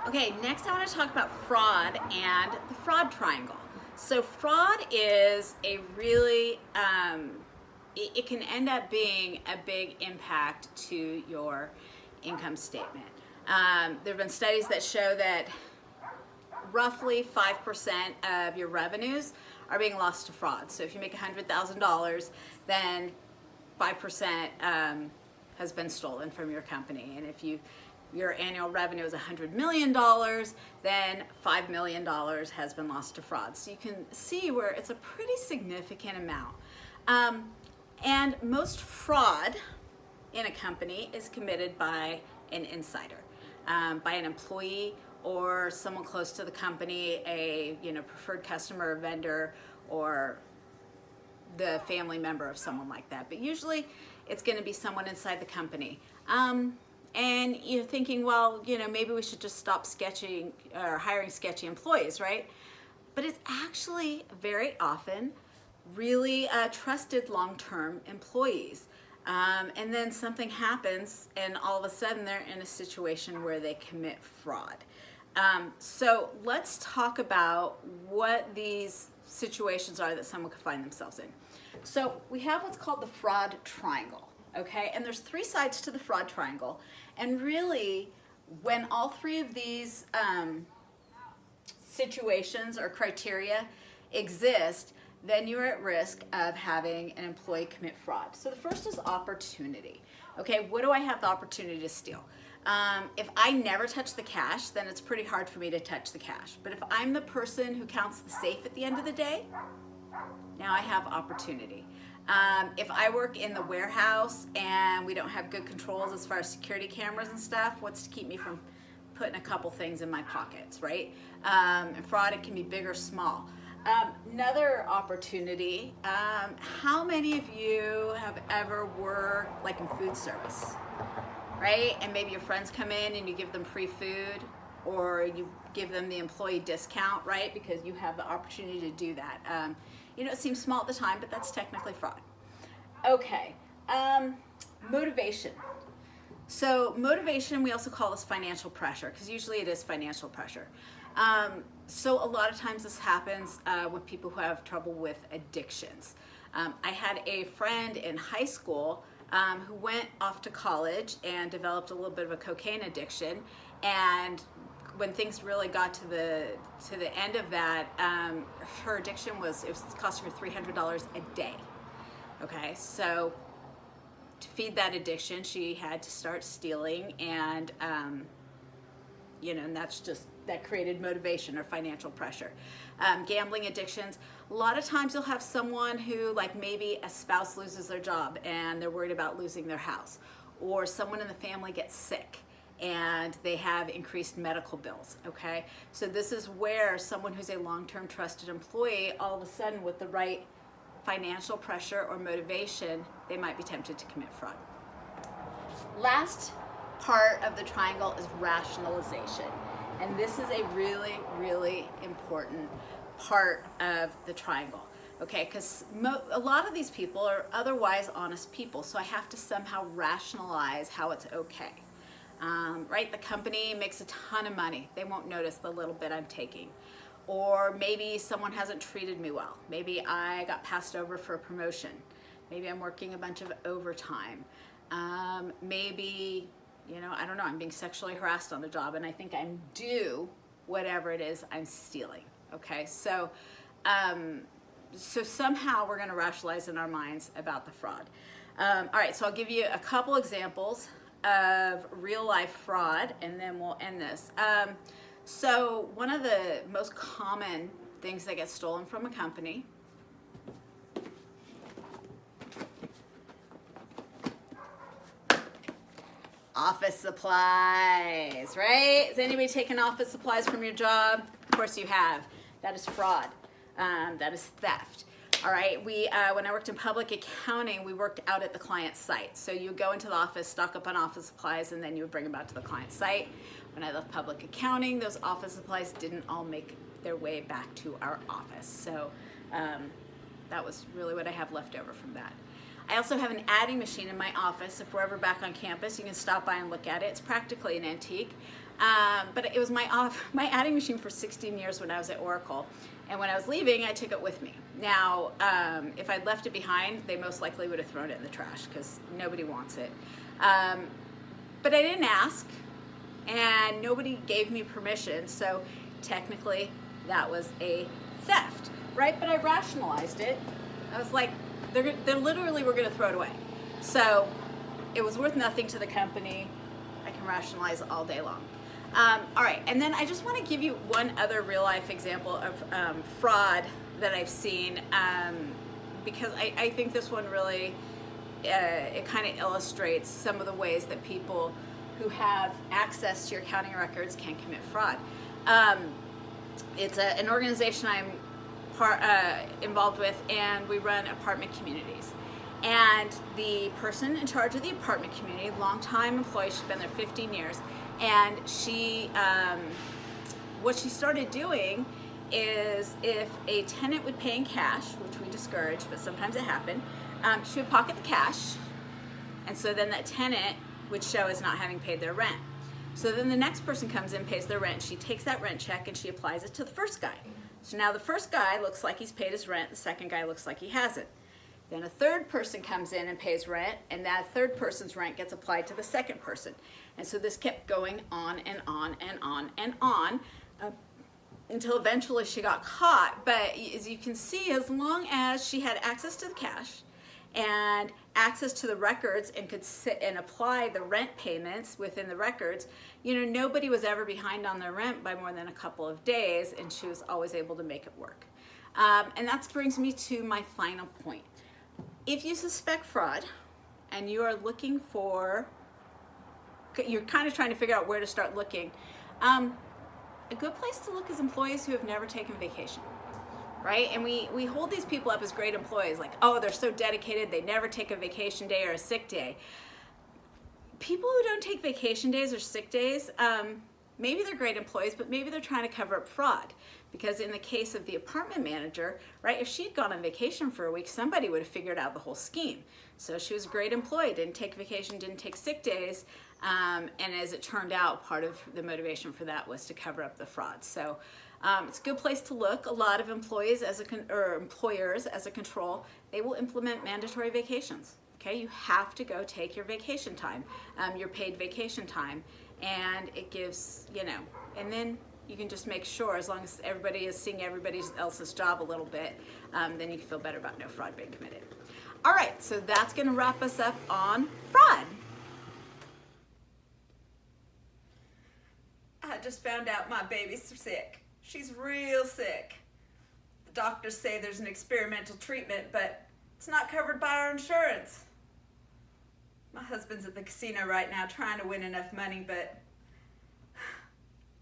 Okay, next I want to talk about fraud and the fraud triangle. So fraud is a really, it can end up being a big impact to your income statement. There have been studies that show that roughly 5% of your revenues are being lost to fraud. So if you make $100,000, then 5% has been stolen from your company. And if your annual revenue is $100 million, then $5 million has been lost to fraud. So you can see where it's a pretty significant amount. And most fraud in a company is committed by an insider, by an employee or someone close to the company, a preferred customer or vendor, or the family member of someone like that. But usually it's going to be someone inside the company. And you're thinking, well, maybe we should just stop sketching or hiring sketchy employees, right? But it's actually very often really trusted long-term employees. And then something happens and all of a sudden they're in a situation where they commit fraud. So let's talk about what these situations are that someone could find themselves in. So we have what's called the fraud triangle, okay? And there's three sides to the fraud triangle. And really, when all three of these situations or criteria exist, then you're at risk of having an employee commit fraud. So the first is opportunity. Okay, what do I have the opportunity to steal? If I never touch the cash, then it's pretty hard for me to touch the cash. But if I'm the person who counts the safe at the end of the day, now I have opportunity. If I work in the warehouse and we don't have good controls as far as security cameras and stuff, what's to keep me from putting a couple things in my pockets, right? And fraud, it can be big or small. Another opportunity, how many of you have ever worked like in food service, right? And maybe your friends come in and you give them free food, or you give them the employee discount, right? Because you have the opportunity to do that. It seems small at the time, but that's technically fraud. Okay, motivation. So motivation, we also call this financial pressure, because usually it is financial pressure. So a lot of times this happens with people who have trouble with addictions. I had a friend in high school who went off to college and developed a little bit of a cocaine addiction, and when things really got to the end of that, her addiction it was costing her $300 a day. Okay, so to feed that addiction, she had to start stealing, and and that created motivation or financial pressure. Gambling addictions, a lot of times you'll have someone who, like maybe a spouse loses their job and they're worried about losing their house, or someone in the family gets sick and they have increased medical bills, okay? So this is where someone who's a long-term trusted employee, all of a sudden with the right financial pressure or motivation, they might be tempted to commit fraud. Last part of the triangle is rationalization. And this is a really, really important part of the triangle, okay? Because a lot of these people are otherwise honest people, so I have to somehow rationalize how it's okay. Right? The company makes a ton of money. They won't notice the little bit I'm taking. Or maybe someone hasn't treated me well. Maybe I got passed over for a promotion. Maybe I'm working a bunch of overtime. Maybe, I don't know, I'm being sexually harassed on the job and I think I'm due whatever it is I'm stealing. Okay, so somehow we're going to rationalize in our minds about the fraud. All right, so I'll give you a couple examples of real life fraud and then we'll end this. So one of the most common things that get stolen from a company office supplies, right? Has anybody taken office supplies from your job? Of course you have. That is fraud. That is theft. All right, when I worked in public accounting, we worked out at the client's site. So you go into the office, stock up on office supplies, and then you would bring them out to the client's site. When I left public accounting, those office supplies didn't all make their way back to our office. So that was really what I have left over from that. I also have an adding machine in my office. If we're ever back on campus, you can stop by and look at it. It's practically an antique. But it was my adding machine for 16 years when I was at Oracle. And when I was leaving, I took it with me. Now, if I'd left it behind, they most likely would have thrown it in the trash because nobody wants it. But I didn't ask, and nobody gave me permission, so technically that was a theft, right? But I rationalized it. I was like, they literally were going to throw it away. So it was worth nothing to the company. I can rationalize all day long. All right, and then I just want to give you one other real life example of fraud that I've seen, because I think this one really, it kind of illustrates some of the ways that people who have access to your accounting records can commit fraud. It's an organization I'm involved with, and we run apartment communities. And the person in charge of the apartment community, longtime employee, she's been there 15 years, and she, what she started doing is if a tenant would pay in cash, which we discourage, but sometimes it happened, she would pocket the cash, and so then that tenant would show as not having paid their rent. So then the next person comes in, pays their rent, she takes that rent check and she applies it to the first guy. So now the first guy looks like he's paid his rent, the second guy looks like he hasn't. Then a third person comes in and pays rent, and that third person's rent gets applied to the second person. And so this kept going on and on and on and on until eventually she got caught. But as you can see, as long as she had access to the cash and access to the records and could sit and apply the rent payments within the records, nobody was ever behind on their rent by more than a couple of days, and she was always able to make it work. And that brings me to my final point. If you suspect fraud and you are looking you're kind of trying to figure out where to start looking, a good place to look is employees who have never taken vacation, right? And we hold these people up as great employees, like, oh, they're so dedicated, they never take a vacation day or a sick day. People who don't take vacation days or sick days, maybe they're great employees, but maybe they're trying to cover up fraud. Because in the case of the apartment manager, right, if she'd gone on vacation for a week, somebody would have figured out the whole scheme. So she was a great employee, didn't take vacation, didn't take sick days, and as it turned out, part of the motivation for that was to cover up the fraud. So it's a good place to look. A lot of employees or employers as a control, they will implement mandatory vacations. Okay, you have to go take your vacation time, your paid vacation time, and it gives, and then you can just make sure, as long as everybody is seeing everybody else's job a little bit, then you can feel better about no fraud being committed. All right, so that's going to wrap us up on fraud. I just found out my baby's sick. She's real sick. The doctors say there's an experimental treatment, but it's not covered by our insurance. My husband's at the casino right now trying to win enough money, but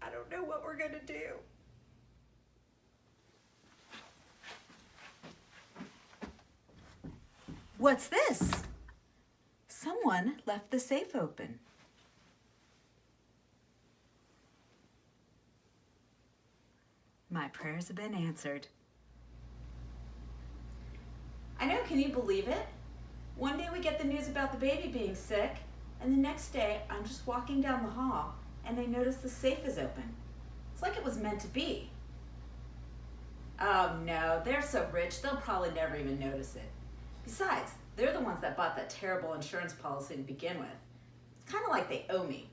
I don't know what we're gonna do. What's this? Someone left the safe open. My prayers have been answered. I know, can you believe it? One day we get the news about the baby being sick, and the next day I'm just walking down the hall and I notice the safe is open. It's like it was meant to be. Oh no, they're so rich, they'll probably never even notice it. Besides, they're the ones that bought that terrible insurance policy to begin with. It's kind of like they owe me.